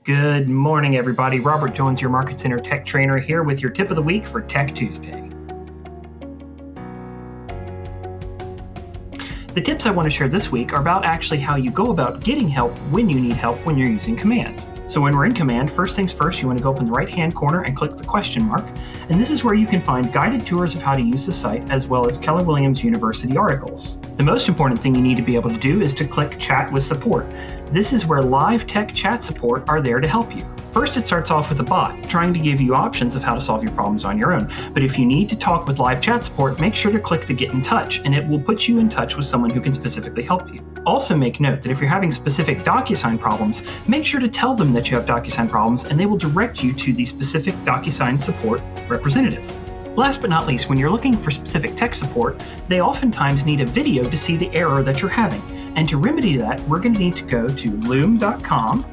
Good morning, everybody. Robert Jones, your Market Center Tech Trainer, here with your tip of the week for Tech Tuesday. The tips I want to share this week are about actually how you go about getting help when you need help when you're using Command. So when we're in Command, first things first, you want to go up in the right-hand corner and click the question mark. And this is where you can find guided tours of how to use the site, as well as Keller Williams University articles. The most important thing you need to be able to do is to click Chat with Support. This is where live tech chat support are there to help you. First, it starts off with a bot, trying to give you options of how to solve your problems on your own. But if you need to talk with live chat support, make sure to click the Get in Touch, and it will put you in touch with someone who can specifically help you. Also make note that if you're having specific DocuSign problems, make sure to tell them that you have DocuSign problems, and they will direct you to the specific DocuSign support representative. Last but not least, when you're looking for specific tech support, they oftentimes need a video to see the error that you're having. And to remedy that, we're going to need to go to loom.com.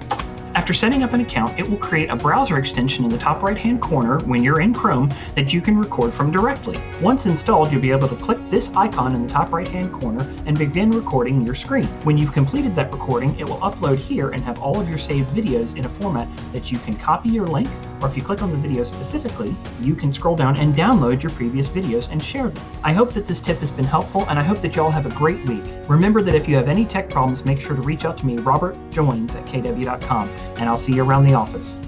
After setting up an account, it will create a browser extension in the top right-hand corner when you're in Chrome that you can record from directly. Once installed, you'll be able to click this icon in the top right-hand corner and begin recording your screen. When you've completed that recording, it will upload here and have all of your saved videos in a format that you can copy your link, or if you click on the video specifically, you can scroll down and download your previous videos and share them. I hope that this tip has been helpful, and I hope that you all have a great week. Remember that if you have any tech problems, make sure to reach out to me, Robert Jones at kw.com, and I'll see you around the office.